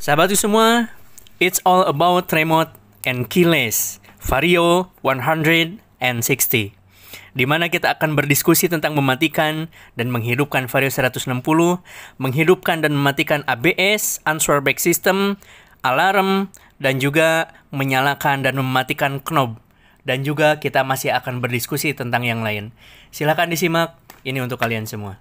Sahabatku semua, it's all about remote and keyless Vario 160, di mana kita akan berdiskusi tentang mematikan dan menghidupkan Vario 160, menghidupkan dan mematikan ABS, answer back system, alarm, dan juga menyalakan dan mematikan knob. Dan juga kita masih akan berdiskusi tentang yang lain. Silakan disimak, ini untuk kalian semua.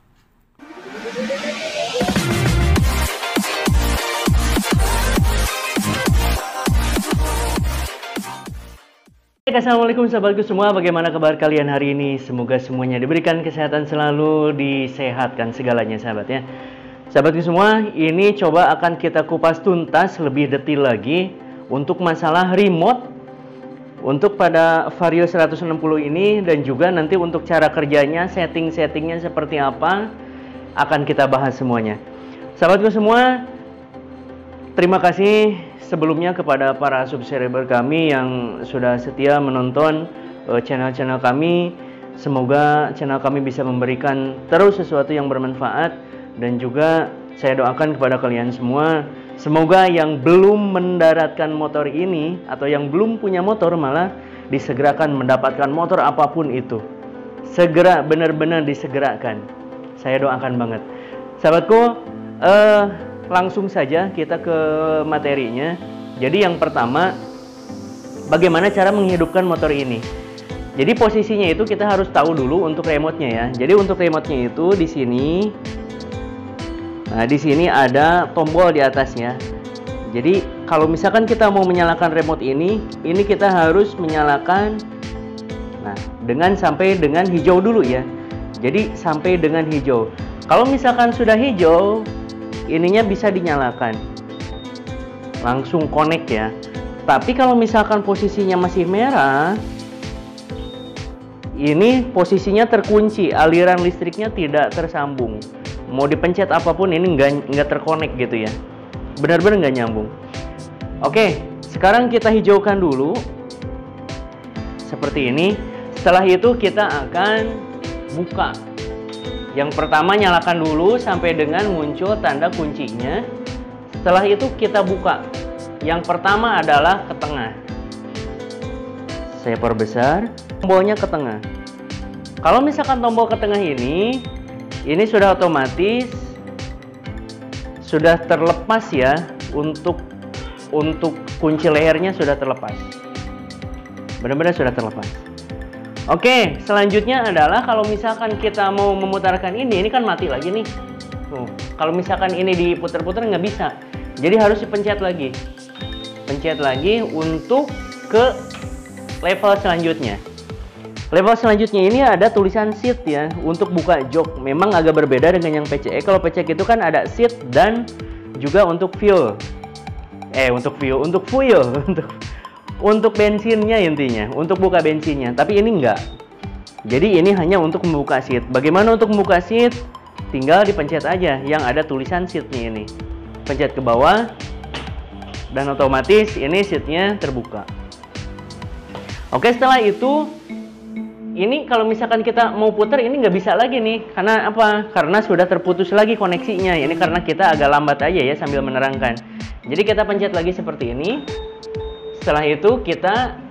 Assalamualaikum sahabatku semua, bagaimana kabar kalian hari ini? Semoga semuanya diberikan kesehatan selalu, disehatkan segalanya sahabat ya. Sahabatku semua, ini coba akan kita kupas tuntas lebih detail lagi untuk masalah remote untuk pada Vario 160 ini, dan juga nanti untuk cara kerjanya, setting-settingnya seperti apa akan kita bahas semuanya. Sahabatku semua, terima kasih sebelumnya kepada para subscriber kami yang sudah setia menonton channel-channel kami. Semoga channel kami bisa memberikan terus sesuatu yang bermanfaat. Dan juga saya doakan kepada kalian semua, semoga yang belum mendaratkan motor ini atau yang belum punya motor malah disegerakan mendapatkan motor apapun itu. Segera, benar-benar disegerakan. Saya doakan banget. Sahabatku, langsung saja kita ke materinya. Jadi yang pertama, bagaimana cara menghidupkan motor ini. Jadi posisinya itu kita harus tahu dulu untuk remote-nya ya. Jadi untuk remote-nya itu di sini. Nah, di sini ada tombol di atasnya. Jadi kalau misalkan kita mau menyalakan remote ini kita harus menyalakan sampai dengan hijau dulu ya. Jadi sampai dengan hijau. Kalau misalkan sudah hijau, ininya bisa dinyalakan, langsung connect ya. Tapi kalau misalkan posisinya masih merah, ini posisinya terkunci, aliran listriknya tidak tersambung. Mau dipencet apapun ini nggak terkonek gitu ya, benar-benar nggak nyambung. Oke, sekarang kita hijaukan dulu seperti ini. Setelah itu kita akan buka. Yang pertama nyalakan dulu sampai dengan muncul tanda kuncinya. Setelah itu kita buka. Yang pertama adalah ke tengah. Saya perbesar, tombolnya ke tengah. Kalau misalkan tombol ke tengah ini sudah otomatis sudah terlepas ya, untuk kunci lehernya sudah terlepas. Benar-benar sudah terlepas. Oke, selanjutnya adalah kalau misalkan kita mau memutarkan ini kan mati lagi nih. Kalau misalkan ini diputar-putar nggak bisa. Jadi harus dipencet lagi. Pencet lagi untuk ke level selanjutnya. Level selanjutnya ini ada tulisan seat ya, untuk buka jok. Memang agak berbeda dengan yang PCE. Kalau PCE itu kan ada seat dan juga untuk fuel. Untuk bensinnya intinya, untuk buka bensinnya. Tapi ini enggak. Jadi ini hanya untuk membuka seat. Bagaimana untuk membuka seat? Tinggal dipencet aja yang ada tulisan seatnya ini. Pencet ke bawah dan otomatis ini seatnya terbuka. Oke, setelah itu ini kalau misalkan kita mau putar ini nggak bisa lagi nih. Karena apa? Karena sudah terputus lagi koneksinya. Ini karena kita agak lambat aja ya sambil menerangkan. Jadi kita pencet lagi seperti ini. Setelah itu kita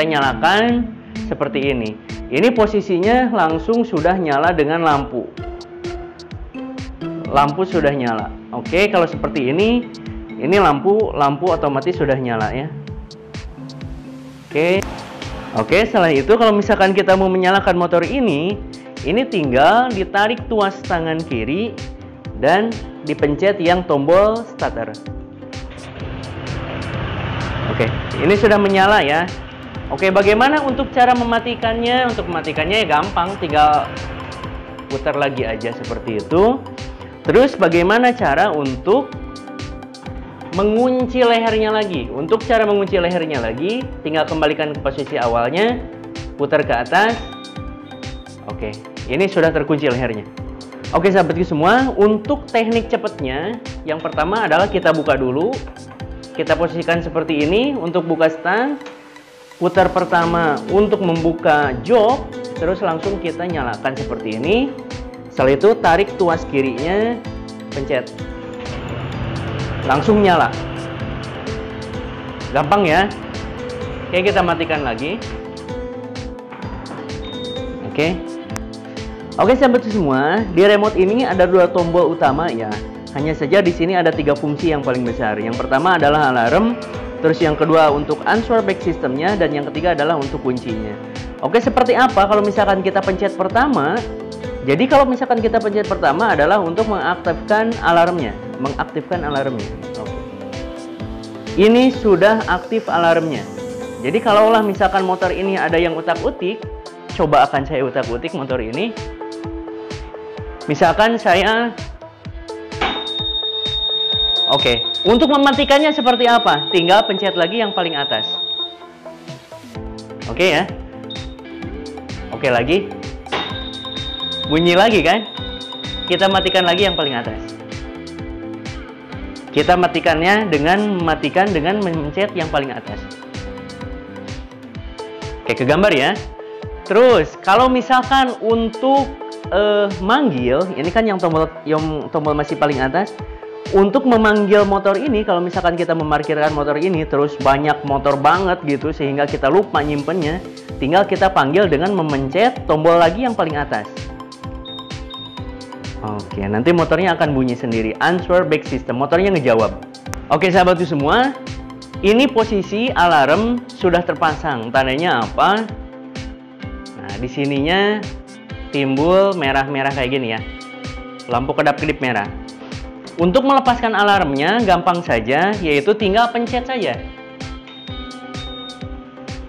nyalakan seperti ini. Ini posisinya langsung sudah nyala dengan lampu. Lampu sudah nyala. Oke, kalau seperti ini lampu otomatis sudah nyala ya. Oke, setelah itu kalau misalkan kita mau menyalakan motor ini tinggal ditarik tuas tangan kiri dan dipencet yang tombol starter. Oke, ini sudah menyala ya. Oke, bagaimana untuk cara mematikannya? Untuk mematikannya ya gampang, tinggal putar lagi aja seperti itu. Terus bagaimana cara untuk mengunci lehernya lagi? Untuk cara mengunci lehernya lagi, tinggal kembalikan ke posisi awalnya, putar ke atas. Oke, ini sudah terkunci lehernya. Oke sahabatku semua, untuk teknik cepatnya, yang pertama adalah kita buka dulu. Kita posisikan seperti ini untuk buka stang. Putar pertama untuk membuka jok, terus langsung kita nyalakan seperti ini. Setelah itu tarik tuas kirinya, pencet. langsung nyala. Gampang ya. Oke, kita matikan lagi. Oke sahabat semua, di remote ini ada 2 tombol utama ya. Hanya saja di sini ada 3 fungsi yang paling besar. Yang pertama adalah alarm, terus yang kedua untuk answer back sistemnya, dan yang ketiga adalah untuk kuncinya. Oke, seperti apa kalau misalkan kita pencet pertama? Jadi kalau misalkan kita pencet pertama adalah untuk mengaktifkan alarmnya, Oke. Ini sudah aktif alarmnya. Jadi kalaulah misalkan motor ini ada yang utak-utik, coba akan saya utak-utik motor ini. Misalkan saya, oke, untuk mematikannya seperti apa? Tinggal pencet lagi yang paling atas. Oke ya. Oke, lagi. Bunyi lagi kan? Kita matikan lagi yang paling atas. Kita matikannya dengan mencet yang paling atas. Oke, ke gambar ya. Terus, kalau misalkan untuk manggil, ini kan yang tombol masih paling atas. Untuk memanggil motor ini, kalau misalkan kita memarkirkan motor ini terus banyak motor banget gitu sehingga kita lupa nyimpennya, tinggal kita panggil dengan memencet tombol lagi yang paling atas. Oke, nanti motornya akan bunyi sendiri. Answer back system, motornya ngejawab. Oke sahabatku semua, ini posisi alarm sudah terpasang. Tandanya apa? Nah, di sininya timbul merah-merah kayak gini ya, lampu kedap-kedip merah. Untuk melepaskan alarmnya gampang saja, yaitu tinggal pencet saja.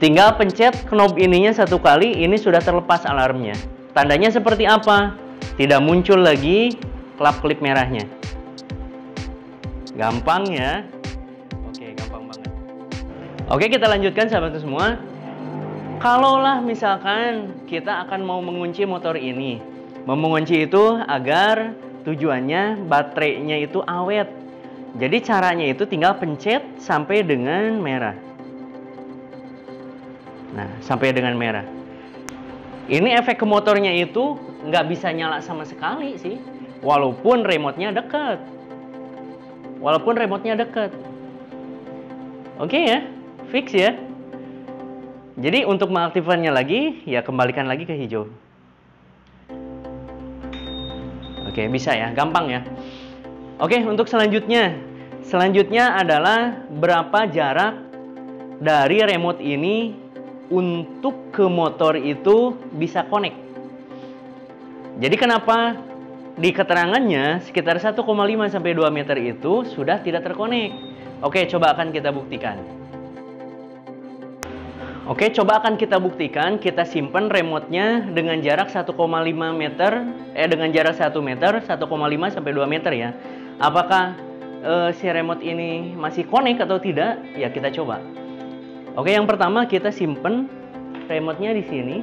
Tinggal pencet knob ininya 1 kali, ini sudah terlepas alarmnya. Tandanya seperti apa? Tidak muncul lagi klip merahnya. Gampang ya. Oke, gampang banget. Oke, kita lanjutkan sahabatku semua. Kalaulah misalkan kita akan mau mengunci motor ini. Mengunci itu agar tujuannya baterainya itu awet. Jadi caranya itu tinggal pencet sampai dengan merah. Nah, sampai dengan merah. Ini efek ke motornya itu nggak bisa nyala sama sekali sih. Walaupun remote-nya dekat. Oke ya, fix ya. Jadi untuk mengaktifkannya lagi, ya kembalikan lagi ke hijau. Oke, bisa ya, gampang ya. Oke, untuk selanjutnya adalah berapa jarak dari remote ini untuk ke motor itu bisa connect. Jadi kenapa di keterangannya sekitar 1,5 sampai 2 meter itu sudah tidak terkonek. Oke, coba akan kita buktikan. Oke, coba akan kita buktikan. Kita simpan remote-nya dengan jarak 1,5 meter, dengan jarak 1 meter, 1,5 sampai 2 meter ya. Apakah si remote ini masih connect atau tidak? Ya, kita coba. Oke, yang pertama kita simpan remote-nya di sini.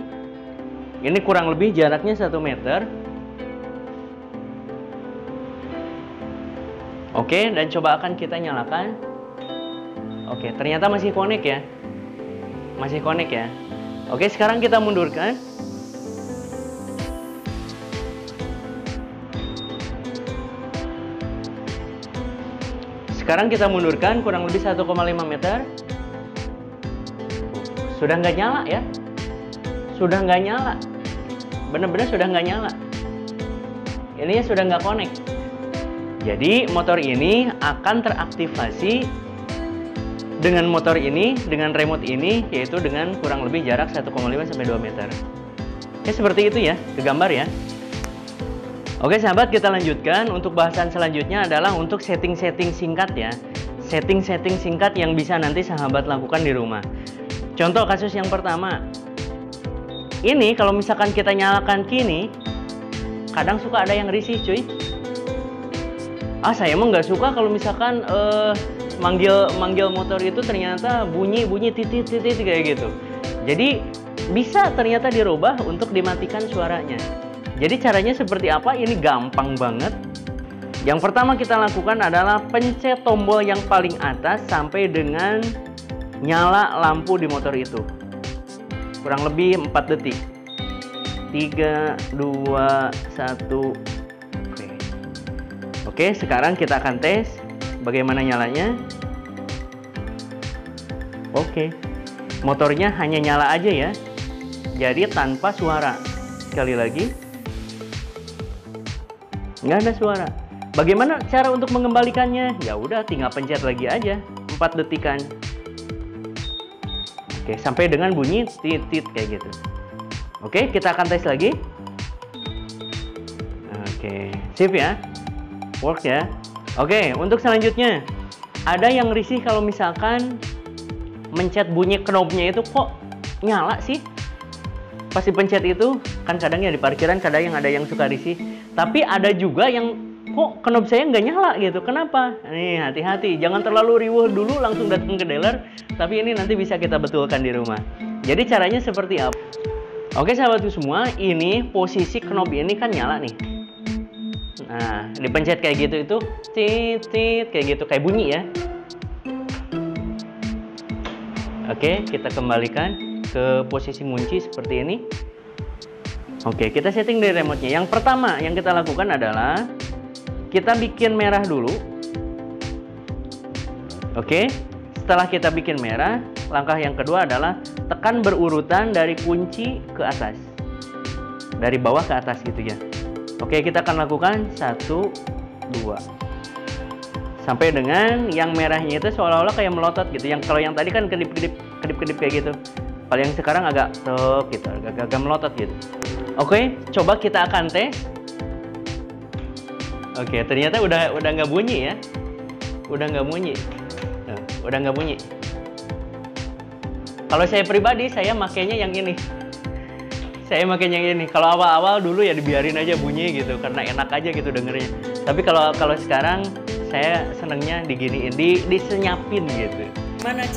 Ini kurang lebih jaraknya 1 meter. Oke, dan coba akan kita nyalakan. Oke, ternyata masih connect ya. Masih connect ya. Oke, sekarang kita mundurkan. Sekarang kita mundurkan kurang lebih 1,5 meter. Sudah nggak nyala ya. Sudah nggak nyala. Bener-bener sudah nggak nyala. Ininya sudah nggak connect. Jadi motor ini akan teraktivasi dengan motor ini, dengan remote ini, yaitu dengan kurang lebih jarak 1,5 sampai 2 meter. Oke, seperti itu ya, ke gambar ya. Oke sahabat, kita lanjutkan. Untuk bahasan selanjutnya adalah untuk setting-setting singkat ya. Setting-setting singkat yang bisa nanti sahabat lakukan di rumah. Contoh kasus yang pertama. Ini kalau misalkan kita nyalakan kini, kadang suka ada yang risih cuy. Saya emang nggak suka kalau misalkan manggil motor itu ternyata bunyi titit kayak gitu. Jadi bisa ternyata dirubah untuk dimatikan suaranya. Jadi caranya seperti apa? Ini gampang banget. Yang pertama kita lakukan adalah pencet tombol yang paling atas sampai dengan nyala lampu di motor itu. Kurang lebih 4 detik. 3, 2, 1. Oke, sekarang kita akan tes. Bagaimana nyalanya? Oke. Motornya hanya nyala aja ya. Jadi tanpa suara. Sekali lagi. Nggak ada suara. Bagaimana cara untuk mengembalikannya? Ya udah, tinggal pencet lagi aja. 4 detikan. Oke, sampai dengan bunyi tit-tit kayak gitu. Oke, kita akan tes lagi. Oke, sip ya. Works ya. Oke, untuk selanjutnya. Ada yang risih kalau misalkan mencet bunyi knobnya itu kok nyala sih? Pas dipencet itu, kan kadang ya di parkiran kadang ada yang suka risih. Tapi ada juga yang kok knob saya nggak nyala gitu. Kenapa? Nih, hati-hati. Jangan terlalu riuh dulu langsung datang ke dealer. Tapi ini nanti bisa kita betulkan di rumah. Jadi caranya seperti apa? Oke sahabatku semua, ini posisi knob ini kan nyala nih. Nah, dipencet kayak gitu itu tit kayak gitu, kayak bunyi ya. Oke, kita kembalikan ke posisi ngunci seperti ini. Oke, kita setting dari remote-nya. Yang pertama yang kita lakukan adalah kita bikin merah dulu. Oke, setelah kita bikin merah, langkah yang kedua adalah tekan berurutan dari kunci ke atas. Dari bawah ke atas gitu ya. Oke, kita akan lakukan 1, 2. Sampai dengan yang merahnya itu seolah-olah kayak melotot gitu. Yang kalau yang tadi kan kedip-kedip kayak gitu. Kalau yang sekarang agak tok gitu, agak melotot gitu. Oke, coba kita akan tes. Oke, ternyata udah nggak bunyi ya. Udah nggak bunyi. Nah, udah nggak bunyi. Kalau saya pribadi, saya makainya yang ini. Kalau awal-awal dulu ya dibiarin aja bunyi gitu, karena enak aja gitu dengernya. Tapi kalau sekarang saya senengnya diginiin, disenyapin gitu.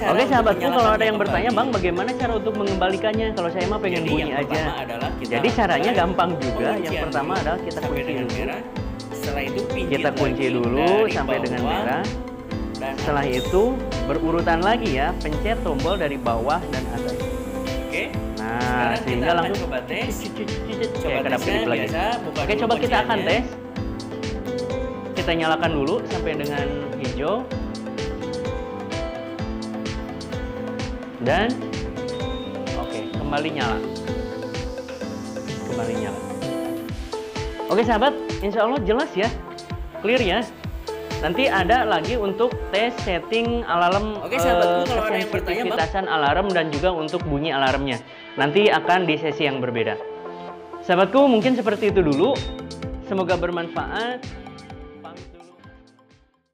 Oke sahabatku, kalau ada yang bertanya, Bang, bagaimana cara untuk mengembalikannya? Kalau saya mah pengen bunyi aja. Jadi caranya gampang juga. Yang pertama adalah kita kunci dulu. Setelah itu kita kunci dulu sampai dengan merah. Setelah itu berurutan lagi ya, pencet tombol dari bawah dan atas. Oke. Nah, sehingga langsung coba tes. Kayak kedap-kedip lagi. Oke, coba kita akan tes. Kita nyalakan dulu sampai dengan hijau. Dan oke, kembali nyala. Oke sahabat, insya Allah jelas ya, clear ya. Nanti ada lagi untuk tes setting alarm, sensitivitas alarm dan juga untuk bunyi alarmnya. Nanti akan di sesi yang berbeda. Sahabatku, mungkin seperti itu dulu. Semoga bermanfaat.